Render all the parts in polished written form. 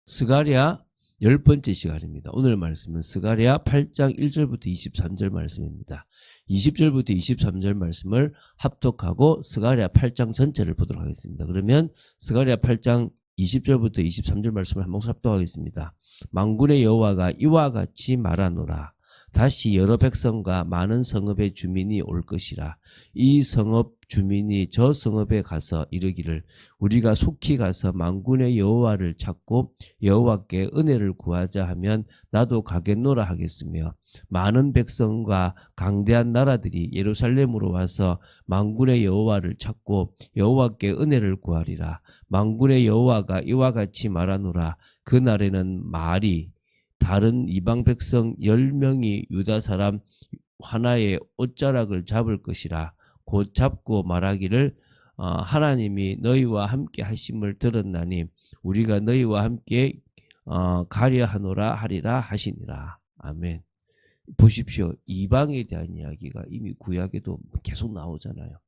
스가랴 10번째 시간입니다. 오늘 말씀은 스가랴 8장 1절부터 23절 말씀입니다. 20절부터 23절 말씀을 합독하고 스가랴 8장 전체를 보도록 하겠습니다. 그러면 스가랴 8장 20절부터 23절 말씀을 한번 합독하겠습니다. 만군의 여호와가 이와 같이 말하노라. 다시 여러 백성과 많은 성읍의 주민이 올 것이라. 이 성읍 주민이 저 성읍에 가서 이르기를 우리가 속히 가서 만군의 여호와를 찾고 여호와께 은혜를 구하자 하면 나도 가겠노라 하겠으며, 많은 백성과 강대한 나라들이 예루살렘으로 와서 만군의 여호와를 찾고 여호와께 은혜를 구하리라. 만군의 여호와가 이와 같이 말하노라. 그날에는 말이 다른 이방 백성 10명이 유다 사람 하나의 옷자락을 잡을 것이라. 곧 잡고 말하기를 하나님이 너희와 함께 하심을 들었나니 우리가 너희와 함께 가려 하노라 하리라 하시니라. 아멘. 보십시오. 이방에 대한 이야기가 이미 구약에도 계속 나오잖아요.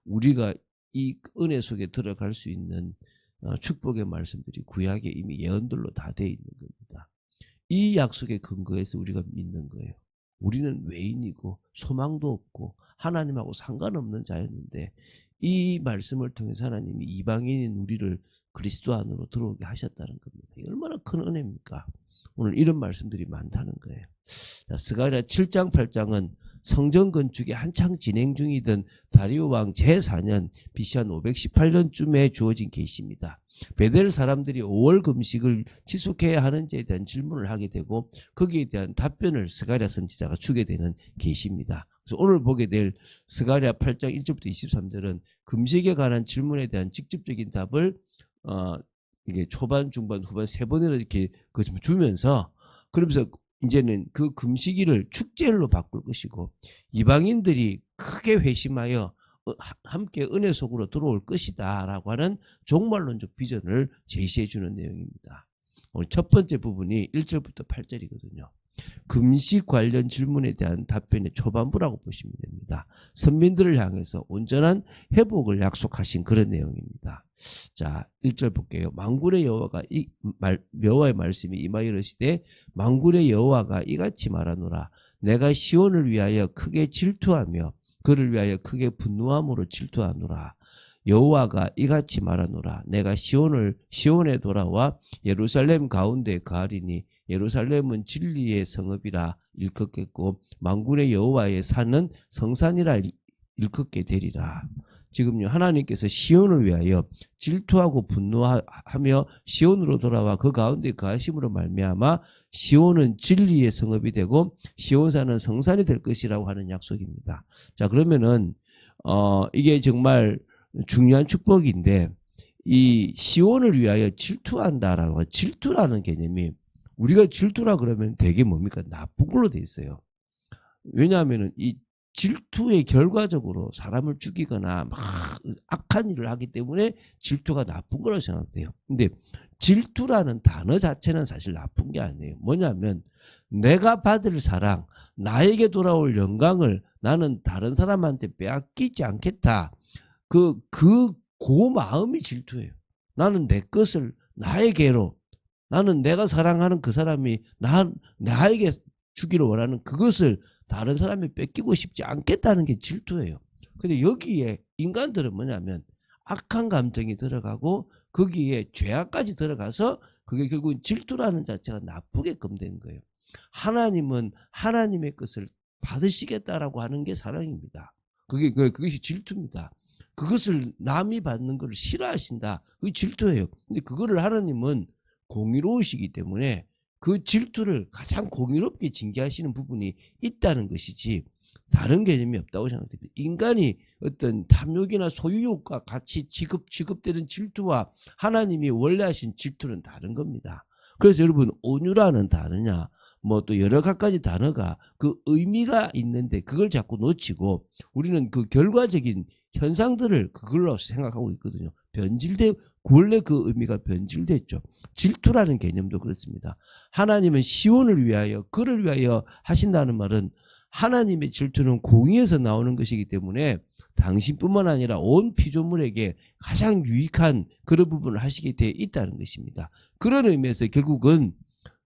우리가 이 은혜 속에 들어갈 수 있는 축복의 말씀들이 구약에 이미 예언들로 다 되어 있는 겁니다. 이 약속에 근거해서 우리가 믿는 거예요. 우리는 외인이고 소망도 없고 하나님하고 상관없는 자였는데 이 말씀을 통해서 하나님이 이방인인 우리를 그리스도 안으로 들어오게 하셨다는 겁니다. 얼마나 큰 은혜입니까? 오늘 이런 말씀들이 많다는 거예요. 자, 스가랴 7장 8장은 성전 건축이 한창 진행 중이던 다리오 왕 제4년 BC 한 518년쯤에 주어진 계시입니다. 베델 사람들이 5월 금식을 지속해야 하는지에 대한 질문을 하게 되고 거기에 대한 답변을 스가랴 선지자가 주게 되는 계시입니다. 그래서 오늘 보게 될 스가랴 8장 1절부터 23절은 금식에 관한 질문에 대한 직접적인 답을 이게 초반, 중반, 후반 세 번이나 이렇게 주면서, 그러면서 이제는 그 금식일을 축제일로 바꿀 것이고 이방인들이 크게 회심하여 함께 은혜 속으로 들어올 것이다 라고 하는 종말론적 비전을 제시해 주는 내용입니다. 오늘 첫 번째 부분이 1절부터 8절이거든요. 금식 관련 질문에 대한 답변의 초반부라고 보시면 됩니다. 선민들을 향해서 온전한 회복을 약속하신 그런 내용입니다. 자, 1절 볼게요. 만군의 여호와가 여호와의 말씀이 임하여 이르시되 만군의 여호와가 이같이 말하노라. 내가 시온을 위하여 크게 질투하며 그를 위하여 크게 분노함으로 질투하노라. 여호와가 이같이 말하노라. 내가 시온에 돌아와 예루살렘 가운데 거하리니 예루살렘은 진리의 성읍이라 일컫겠고 만군의 여호와의 산은 성산이라 일컫게 되리라. 지금요, 하나님께서 시온을 위하여 질투하고 분노하며 시온으로 돌아와 그 가운데 거하심으로 말미암아 시온은 진리의 성읍이 되고 시온산은 성산이 될 것이라고 하는 약속입니다. 자, 그러면은 이게 정말 중요한 축복인데, 이 시온을 위하여 질투한다라고, 질투라는 개념이 우리가 질투라 그러면 되게 뭡니까? 나쁜 걸로 돼 있어요. 왜냐하면은 이 질투의 결과적으로 사람을 죽이거나 막 악한 일을 하기 때문에 질투가 나쁜 거라고 생각돼요. 근데 질투라는 단어 자체는 사실 나쁜 게 아니에요. 뭐냐면 내가 받을 사랑, 나에게 돌아올 영광을 나는 다른 사람한테 빼앗기지 않겠다. 그 마음이 질투예요. 나는 내 것을 나에게로, 나는 내가 사랑하는 그 사람이 나에게 주기를 원하는 그것을 다른 사람이 뺏기고 싶지 않겠다는 게 질투예요. 근데 여기에 인간들은 뭐냐면 악한 감정이 들어가고 거기에 죄악까지 들어가서 그게 결국 질투라는 자체가 나쁘게끔 된 거예요. 하나님은 하나님의 것을 받으시겠다라고 하는 게 사랑입니다. 그것이 질투입니다. 그것을 남이 받는 걸 싫어하신다. 그게 질투예요. 근데 그거를 하나님은 공의로우시기 때문에 그 질투를 가장 공의롭게 징계하시는 부분이 있다는 것이지 다른 개념이 없다고 생각됩니다. 인간이 어떤 탐욕이나 소유욕과 같이 지급되는 질투와 하나님이 원래 하신 질투는 다른 겁니다. 그래서 여러분, 온유라는 단어냐 뭐 또 여러 가지 단어가 그 의미가 있는데 그걸 자꾸 놓치고 우리는 그 결과적인 현상들을 그걸로 생각하고 있거든요. 원래 그 의미가 변질됐죠. 질투라는 개념도 그렇습니다. 하나님은 시온을 위하여, 그를 위하여 하신다는 말은 하나님의 질투는 공의에서 나오는 것이기 때문에 당신뿐만 아니라 온 피조물에게 가장 유익한 그런 부분을 하시게 되어 있다는 것입니다. 그런 의미에서 결국은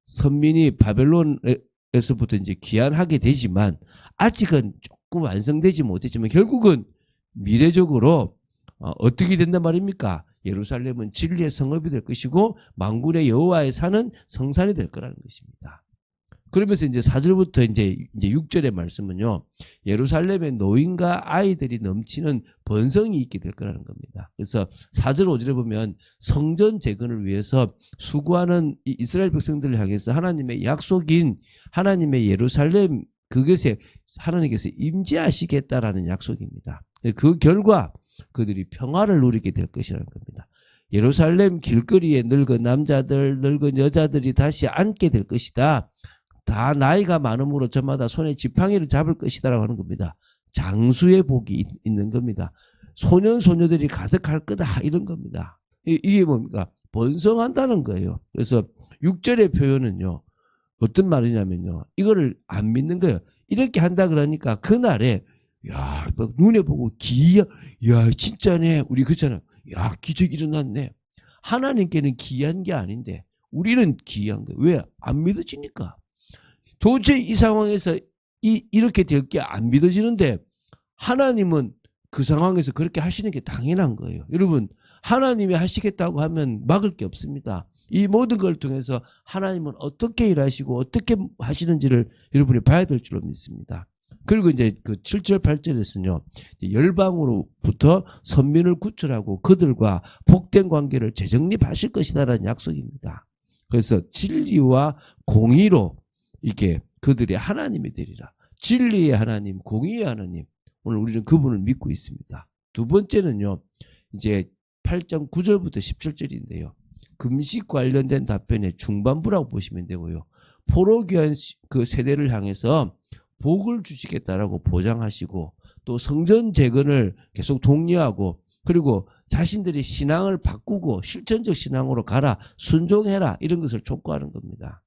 선민이 바벨론에서부터 이제 귀환하게 되지만 아직은 조금 완성되지 못했지만 결국은 미래적으로 어떻게 된단 말입니까? 예루살렘은 진리의 성읍이 될 것이고 만군의 여호와의 산은 성산이 될 거라는 것입니다. 그러면서 이제 4절부터 이제 6절의 말씀은요, 예루살렘의 노인과 아이들이 넘치는 번성이 있게 될 거라는 겁니다. 그래서 4절 5절에 보면 성전 재건을 위해서 수고하는 이스라엘 백성들을 향해서 하나님의 약속인 하나님의 예루살렘 그것에 하나님께서 임재하시겠다라는 약속입니다. 그 결과 그들이 평화를 누리게 될 것이라는 겁니다. 예루살렘 길거리에 늙은 남자들, 늙은 여자들이 다시 앉게 될 것이다. 다 나이가 많음으로 저마다 손에 지팡이를 잡을 것이다라고 하는 겁니다. 장수의 복이 있는 겁니다. 소년 소녀들이 가득할 거다 이런 겁니다. 이게 뭡니까? 번성한다는 거예요. 그래서 6절의 표현은요. 어떤 말이냐면요. 이거를 안 믿는 거예요. 이렇게 한다 그러니까 그날에 야, 막 눈에 보고 야, 진짜네. 우리 그렇잖아. 야, 기적이 일어났네. 하나님께는 기이한 게 아닌데 우리는 기이한 거예요. 왜? 안 믿어지니까. 도저히 이 상황에서 이렇게 될 게 안 믿어지는데 하나님은 그 상황에서 그렇게 하시는 게 당연한 거예요. 여러분, 하나님이 하시겠다고 하면 막을 게 없습니다. 이 모든 걸 통해서 하나님은 어떻게 일하시고 어떻게 하시는지를 여러분이 봐야 될 줄로 믿습니다. 그리고 이제 그 7절 8절에서는요. 열방으로부터 선민을 구출하고 그들과 복된 관계를 재정립하실 것이다라는 약속입니다. 그래서 진리와 공의로 이게 그들의 하나님이 되리라. 진리의 하나님, 공의의 하나님. 오늘 우리는 그분을 믿고 있습니다. 두 번째는요. 이제 8장 9절부터 17절인데요. 금식 관련된 답변의 중반부라고 보시면 되고요. 포로귀환 그 세대를 향해서 복을 주시겠다라고 보장하시고 또 성전 재건을 계속 독려하고 그리고 자신들이 신앙을 바꾸고 실천적 신앙으로 가라, 순종해라 이런 것을 촉구하는 겁니다.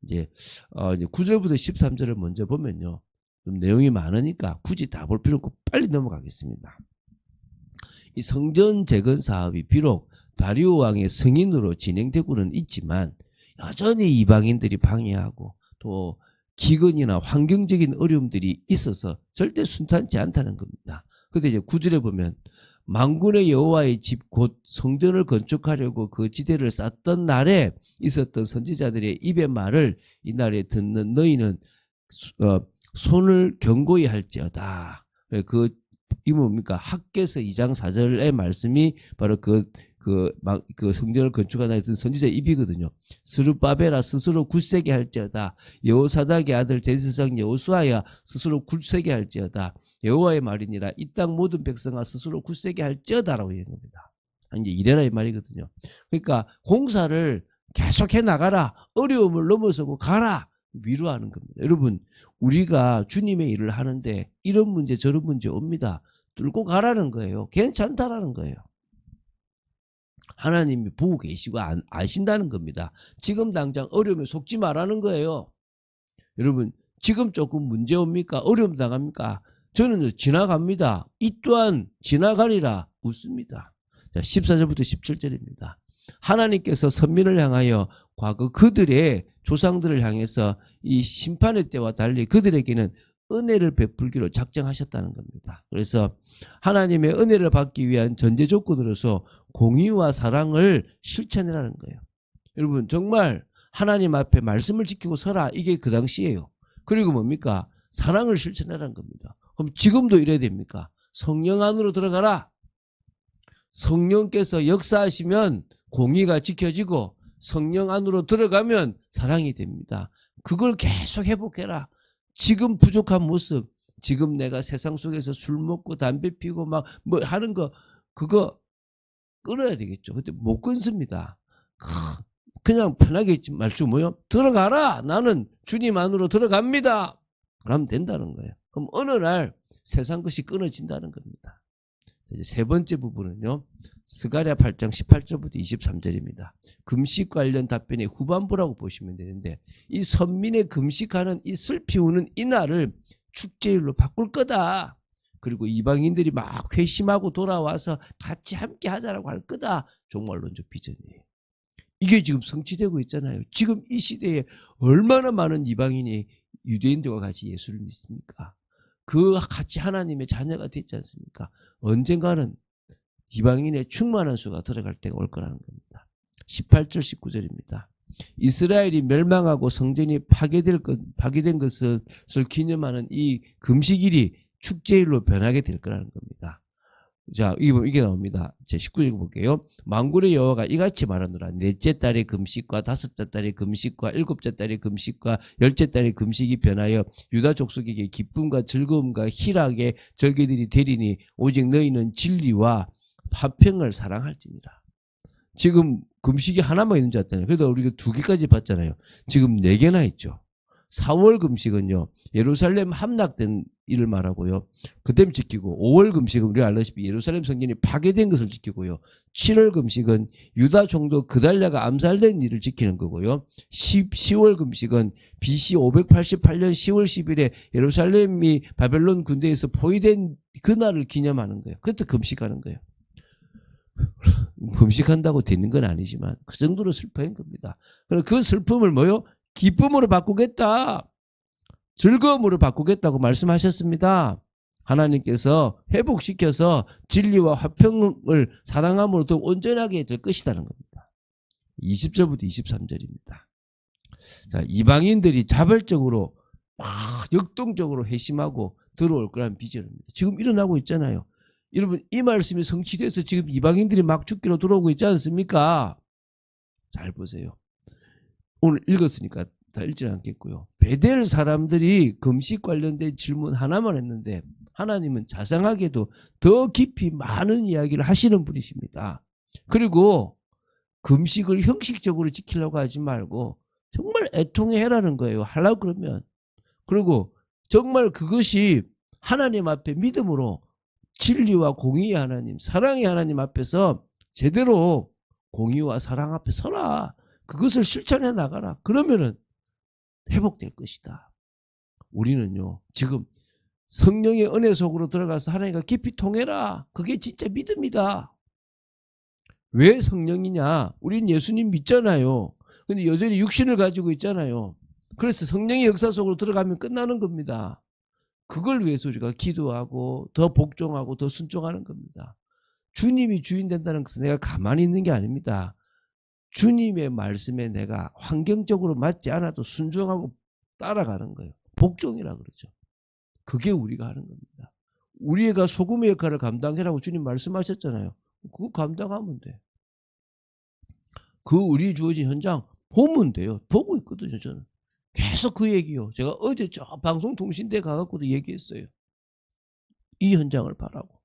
이제 9절부터 13절을 먼저 보면요. 좀 내용이 많으니까 굳이 다 볼 필요 없고 빨리 넘어가겠습니다. 이 성전 재건 사업이 비록 다리오 왕의 승인으로 진행되고는 있지만 여전히 이방인들이 방해하고 또 기근이나 환경적인 어려움들이 있어서 절대 순탄치 않다는 겁니다. 그런데 이제 9절에 보면 만군의 여호와의 집 곧 성전을 건축하려고 그 지대를 쌓던 날에 있었던 선지자들의 입의 말을 이 날에 듣는 너희는 손을 견고히 할지어다. 이 뭡니까? 학개서 2장 4절의 말씀이 바로 그 성전을 건축하는 했던 선지자의 입이거든요. 스룹바벨아 스스로 굳세게 할지어다. 여호사닥의 아들 제사장 여호수아야 스스로 굳세게 할지어다. 여호와의 말이니라. 이 땅 모든 백성아 스스로 굳세게 할지어다라고 얘기한 겁니다. 이제 이래라 이 말이거든요. 그러니까 공사를 계속해 나가라. 어려움을 넘어서고 가라. 위로하는 겁니다. 여러분, 우리가 주님의 일을 하는데 이런 문제 저런 문제 옵니다. 뚫고 가라는 거예요. 괜찮다라는 거예요. 하나님이 보고 계시고 아신다는 겁니다. 지금 당장 어려움에 속지 말라는 거예요. 여러분, 지금 조금 문제 옵니까? 어려움 당합니까? 저는 지나갑니다. 이 또한 지나가리라 웃습니다. 자, 14절부터 17절입니다. 하나님께서 선민을 향하여 과거 그들의 조상들을 향해서 이 심판의 때와 달리 그들에게는 은혜를 베풀기로 작정하셨다는 겁니다. 그래서 하나님의 은혜를 받기 위한 전제 조건으로서 공의와 사랑을 실천해라는 거예요. 여러분, 정말 하나님 앞에 말씀을 지키고 서라. 이게 그 당시예요. 그리고 뭡니까? 사랑을 실천하라는 겁니다. 그럼 지금도 이래야 됩니까? 성령 안으로 들어가라. 성령께서 역사하시면 공의가 지켜지고 성령 안으로 들어가면 사랑이 됩니다. 그걸 계속 회복해라. 지금 부족한 모습, 지금 내가 세상 속에서 술 먹고 담배 피고 막 뭐 하는 거 그거 끊어야 되겠죠. 근데 못 끊습니다. 그냥 편하게 있지 말죠. 뭐요? 들어가라. 나는 주님 안으로 들어갑니다. 그러면 된다는 거예요. 그럼 어느 날 세상 것이 끊어진다는 겁니다. 이제 세 번째 부분은요. 스가랴 8장 18절부터 23절입니다. 금식 관련 답변의 후반부라고 보시면 되는데 이 선민의 금식하는 이 슬피 우는 이 날을 축제일로 바꿀 거다. 그리고 이방인들이 막 회심하고 돌아와서 같이 함께 하자라고 할 거다. 종말론적 비전이에요. 이게 지금 성취되고 있잖아요. 지금 이 시대에 얼마나 많은 이방인이 유대인들과 같이 예수를 믿습니까? 그 같이 하나님의 자녀가 됐지 않습니까? 언젠가는 이방인의 충만한 수가 들어갈 때가 올 거라는 겁니다. 18절 19절입니다. 이스라엘이 멸망하고 성전이 파괴된 것을 기념하는 이 금식일이 축제일로 변하게 될 거라는 겁니다. 자, 이게 나옵니다. 제 19절 볼게요. 만군의 여호와가 이같이 말하노라. 넷째 달의 금식과 다섯째 달의 금식과 일곱째 달의 금식과 열째 달의 금식이 변하여 유다 족속에게 기쁨과 즐거움과 희락의 절기들이 되리니 오직 너희는 진리와 화평을 사랑할지니라. 지금 금식이 하나만 있는 줄 알았잖아요. 그래도 우리가 2개까지 봤잖아요. 지금 4개나 있죠. 4월 금식은요, 예루살렘 함락된 일을 말하고요. 그때는 지키고, 5월 금식은 우리가 알다시피 예루살렘 성전이 파괴된 것을 지키고요. 7월 금식은 유다 총독 그달랴가 암살된 일을 지키는 거고요. 10월 금식은 BC 588년 10월 10일에 예루살렘이 바벨론 군대에서 포위된 그날을 기념하는 거예요. 그때 금식하는 거예요. 금식한다고 되는 건 아니지만 그 정도로 슬퍼한 겁니다. 그래서 그 슬픔을 뭐요? 기쁨으로 바꾸겠다. 즐거움으로 바꾸겠다고 말씀하셨습니다. 하나님께서 회복시켜서 진리와 화평을 사랑함으로 더 온전하게 될 것이라는 겁니다. 20절부터 23절입니다. 자, 이방인들이 자발적으로 막 역동적으로 회심하고 들어올 거라는 비전입니다. 지금 일어나고 있잖아요. 여러분, 이 말씀이 성취돼서 지금 이방인들이 막 죽기로 들어오고 있지 않습니까? 잘 보세요. 오늘 읽었으니까 다 읽지 않겠고요. 베델 사람들이 금식 관련된 질문 하나만 했는데 하나님은 자상하게도 더 깊이 많은 이야기를 하시는 분이십니다. 그리고 금식을 형식적으로 지키려고 하지 말고 정말 애통해 해라는 거예요. 하려고 그러면. 그리고 정말 그것이 하나님 앞에 믿음으로 진리와 공의의 하나님, 사랑의 하나님 앞에서 제대로 공의와 사랑 앞에 서라. 그것을 실천해 나가라. 그러면은 회복될 것이다. 우리는요, 지금 성령의 은혜 속으로 들어가서 하나님과 깊이 통해라. 그게 진짜 믿음이다. 왜 성령이냐? 우리는 예수님 믿잖아요. 근데 여전히 육신을 가지고 있잖아요. 그래서 성령의 역사 속으로 들어가면 끝나는 겁니다. 그걸 위해서 우리가 기도하고 더 복종하고 더 순종하는 겁니다. 주님이 주인 된다는 것은 내가 가만히 있는 게 아닙니다. 주님의 말씀에 내가 환경적으로 맞지 않아도 순종하고 따라가는 거예요. 복종이라 그러죠. 그게 우리가 하는 겁니다. 우리가 소금의 역할을 감당해라고 주님 말씀하셨잖아요. 그거 감당하면 돼. 그 우리 주어진 현장 보면 돼요. 보고 있거든요, 저는. 계속 그 얘기요. 제가 어제 저 방송통신대 가갖고도 얘기했어요. 이 현장을 바라고.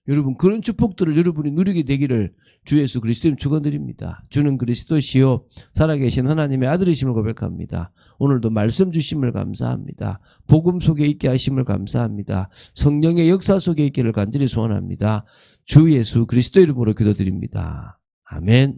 여러분, 그런 축복들을 여러분이 누리게 되기를 주 예수 그리스도님 축원드립니다. 주는 그리스도시요 살아계신 하나님의 아들이심을 고백합니다. 오늘도 말씀 주심을 감사합니다. 복음 속에 있게 하심을 감사합니다. 성령의 역사 속에 있기를 간절히 소원합니다. 주 예수 그리스도 이름으로 기도드립니다. 아멘.